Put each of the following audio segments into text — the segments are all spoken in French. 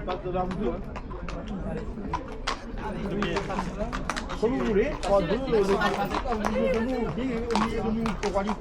passe devant vous deux. Comme vous voulez, 3, 2, au milieu de nous, pour Wally.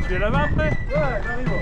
Tu es là-bas après? Ouais, j'arrive.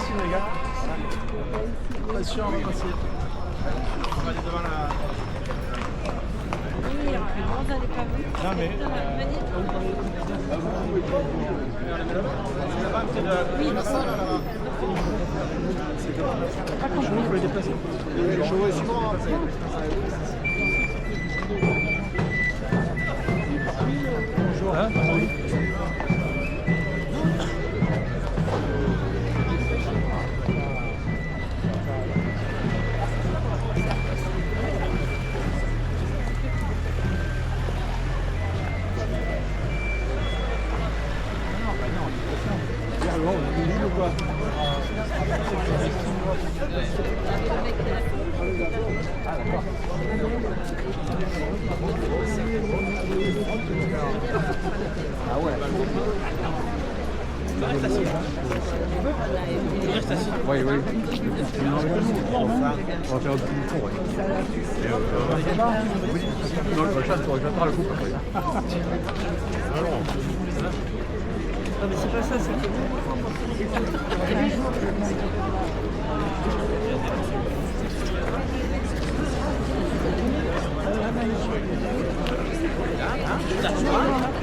Merci les gars. Pas sûr, on va passer. On va aller devant la... Non mais... Je peux les déplacer. Je vois souvent après. Bonjour. Ah ouais. Tu restes assis. Tu restes assis. Oui, oui. On va faire un petit tour. Non, le prochain, j'attends le coup. Non mais c'est pas ça, c'est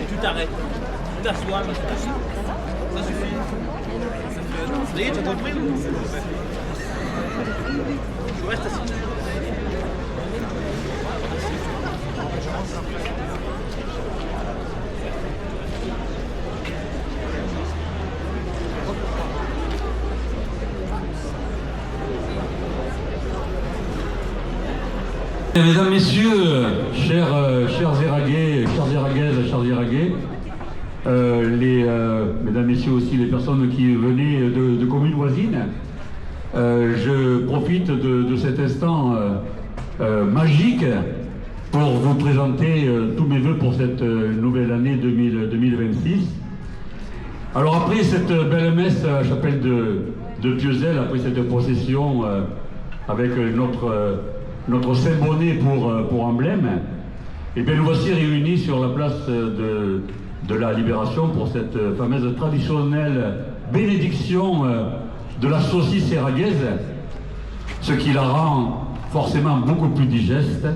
Tu t'arrêtes. Tu t'assois, mais tu t'assois. Ça suffit. Ça y est, tu as compris ou tu restes assis. Mesdames, Messieurs, chers Éragais, chers Éragaises, chers Éragais, Mesdames, Messieurs aussi les personnes qui venaient de communes voisines, je profite de cet instant magique pour vous présenter tous mes vœux pour cette nouvelle année 2026. Alors après cette belle messe à la chapelle de Pieuzel, après cette procession avec notre Saint Bonnet pour emblème, et bien nous voici réunis sur la place de la Libération pour cette fameuse traditionnelle bénédiction de la saucisse éragaise, ce qui la rend forcément beaucoup plus digeste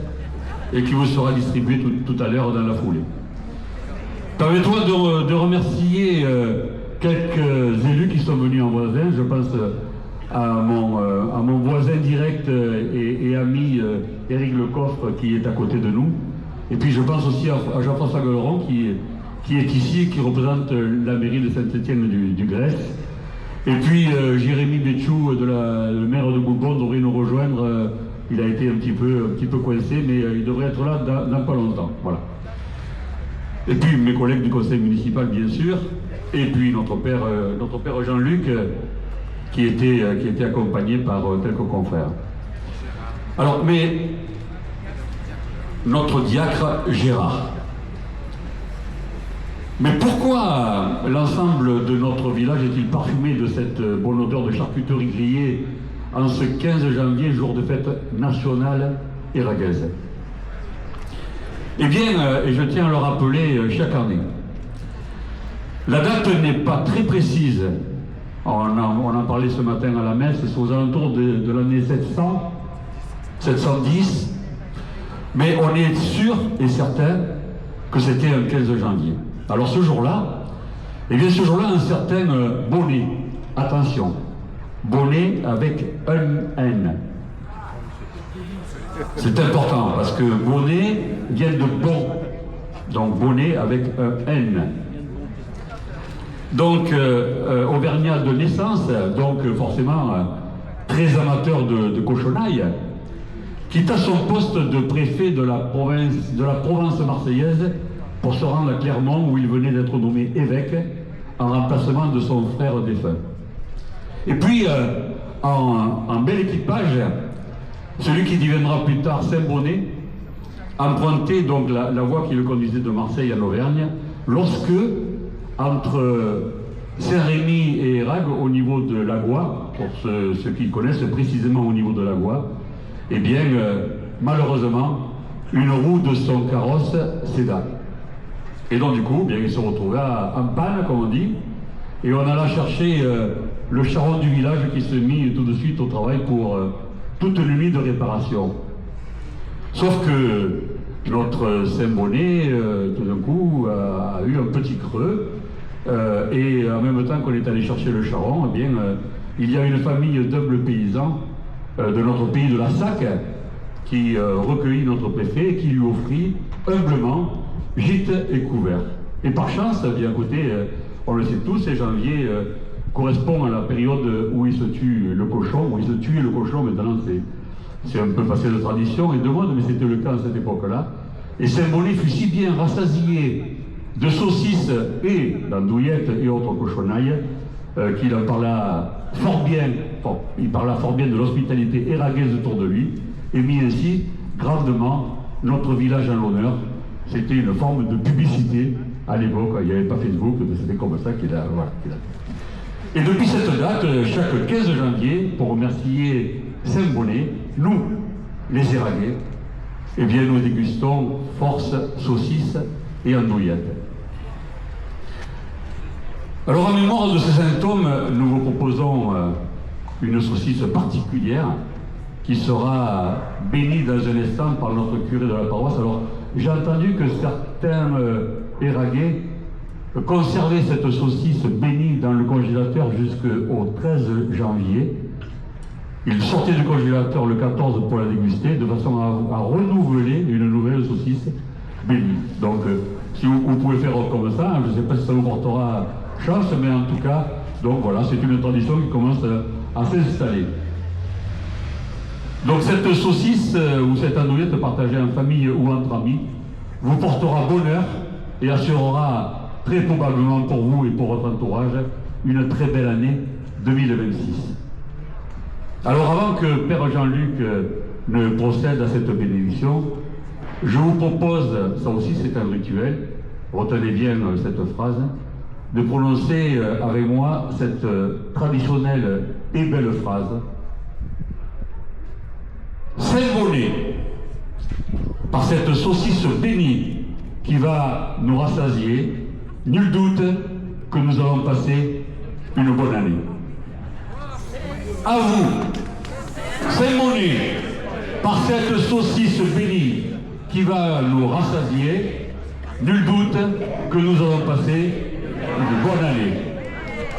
et qui vous sera distribué tout à l'heure dans la foulée. Permettez-moi de remercier quelques élus qui sont venus en voisin. Je pense à mon voisin direct et ami Éric Lecoffre qui est à côté de nous. Et puis je pense aussi à Jean-François Golleron qui est ici et qui représente la mairie de Saint-Étienne-du-Grèce. Et puis Jérémy Béchou, le maire de Bourbon, devrait nous rejoindre. Il a été un petit peu coincé, mais il devrait être là dans pas longtemps. Voilà. Et puis mes collègues du conseil municipal, bien sûr. Et puis notre père Jean-Luc, qui était accompagné par quelques confrères. Alors, mais notre diacre Gérard. Mais pourquoi l'ensemble de notre village est-il parfumé de cette bonne odeur de charcuterie grillée en ce 15 janvier, jour de fête nationale éragaise? Eh bien, et je tiens à le rappeler chaque année, la date n'est pas très précise. On en parlait ce matin à la messe, c'est aux alentours de l'année 700, 710, mais on est sûr et certain que c'était un 15 janvier. Alors ce jour-là, eh bien ce jour-là, un certain Bonnet, attention, Bonnet avec un N. C'est important parce que Bonnet vient de bon, donc Bonnet avec un N. Donc auvergnat de naissance, donc forcément très amateur de cochonaille, quitta son poste de préfet de la Provence marseillaise pour se rendre à Clermont où il venait d'être nommé évêque en remplacement de son frère défunt. Et puis en bel équipage, celui qui deviendra plus tard Saint-Bonnet empruntait donc la voie qui le conduisait de Marseille en Auvergne lorsque, entre Saint-Rémy et Erague, au niveau de l'Agois, pour ceux qui connaissent précisément au niveau de l'Agois, eh bien, malheureusement, une roue de son carrosse céda. Et donc, du coup, bien, il se retrouvait en panne, comme on dit, et on alla chercher le charron du village qui se mit tout de suite au travail pour toute une nuit de réparation. Sauf que notre Saint-Bonnet, tout d'un coup, a eu un petit creux, et en même temps qu'on est allé chercher le charron, eh bien, il y a une famille d'humbles paysans de notre pays de la Sac qui recueillit notre préfet et qui lui offrit humblement gîte et couvert. Et par chance, bien écoutez, on le sait tous, et janvier correspond à la période où il se tue le cochon, où il se tue le cochon. Maintenant c'est un peu passé de tradition et de mode, mais c'était le cas à cette époque-là. Et Saint-Bonnet fut si bien rassasié de saucisses et d'andouillettes et autres cochonailles qu'il en parla fort bien, il parla fort bien de l'hospitalité éraguaise autour de lui, et mit ainsi grandement notre village en l'honneur. C'était une forme de publicité à l'époque, il n'y avait pas Facebook, c'était comme ça qu'il a, voilà, Et depuis cette date, chaque 15 janvier, pour remercier Saint-Bonnet, nous, les Éraguais, eh bien nous dégustons force, saucisses et andouillettes. Alors en mémoire de ces symptômes, nous vous proposons une saucisse particulière qui sera bénie dans un instant par notre curé de la paroisse. Alors j'ai entendu que certains Éraguais conservaient cette saucisse bénie dans le congélateur jusqu'au 13 janvier. Ils sortaient du congélateur le 14 pour la déguster, de façon à renouveler une nouvelle saucisse bénie. Donc si vous pouvez faire comme ça, je ne sais pas si ça vous portera chance, mais en tout cas, donc voilà, c'est une tradition qui commence à s'installer. Donc cette saucisse ou cette andouillette partagée en famille ou entre amis vous portera bonheur et assurera très probablement pour vous et pour votre entourage une très belle année 2026. Alors avant que Père Jean-Luc ne procède à cette bénédiction, je vous propose, ça aussi c'est un rituel, retenez bien cette phrase, de prononcer avec moi cette traditionnelle et belle phrase. Saint-Bonnet, par cette saucisse bénie qui va nous rassasier, nul doute que nous allons passer une bonne année. À vous, Saint-Bonnet, par cette saucisse bénie qui va nous rassasier, nul doute que nous allons passer une bonne année.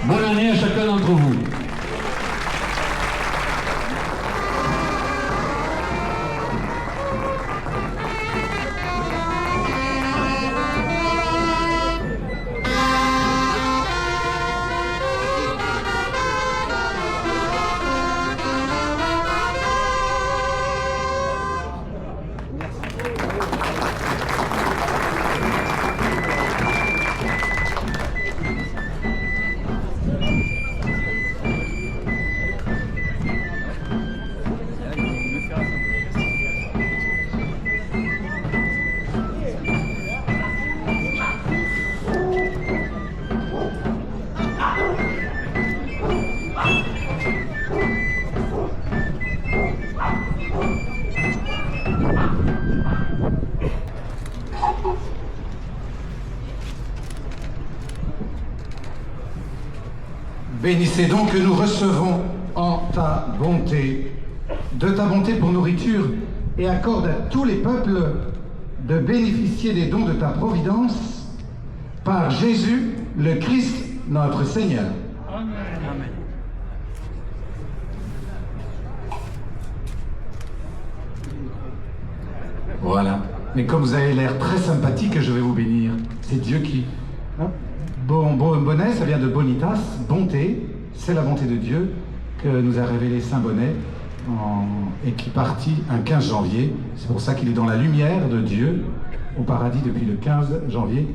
Bonne année à chacun d'entre vous. Bénissez donc que nous recevons en ta bonté, de ta bonté pour nourriture, et accorde à tous les peuples de bénéficier des dons de ta providence, par Jésus, le Christ, notre Seigneur. Amen. Voilà. Mais comme vous avez l'air très sympathique, je vais vous bénir. C'est Dieu qui... Hein? Bonnet, ça vient de bonitas, bonté. C'est la bonté de Dieu que nous a révélé Saint Bonnet et qui partit un 15 janvier. C'est pour ça qu'il est dans la lumière de Dieu au paradis depuis le 15 janvier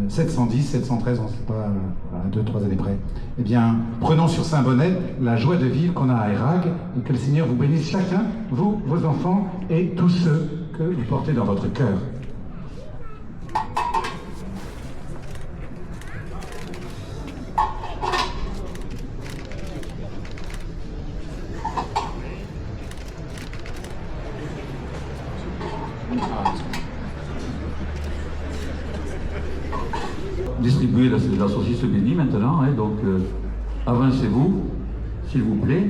710, 713, on ne sait pas, à 2-3 années près. Eh bien, prenons sur Saint Bonnet la joie de vivre qu'on a à Érag, et que le Seigneur vous bénisse chacun, vous, vos enfants et tous ceux que vous portez dans votre cœur. Distribuer la saucisse bénie maintenant, hein, donc Avancez-vous, s'il vous plaît.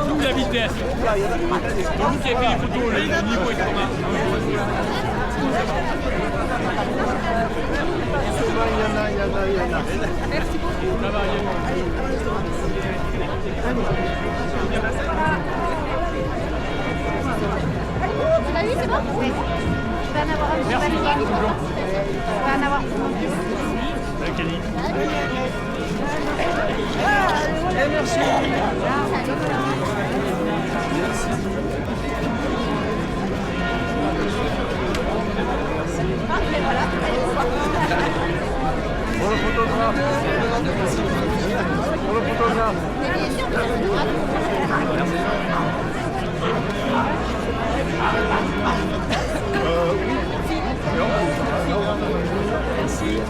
D'où la vitesse. Vous qui avez fait les photos, le niveau est comment? Merci beaucoup. Ça va, Tu l'as vu, c'est bon? Oui. Tu vas en avoir un. merci. Tu vas en avoir pour mon fils. Merci. Parfait, voilà. Allez, au revoir. Pour le photographe. Pour le photographe. Et bien sûr, le photographe. Merci.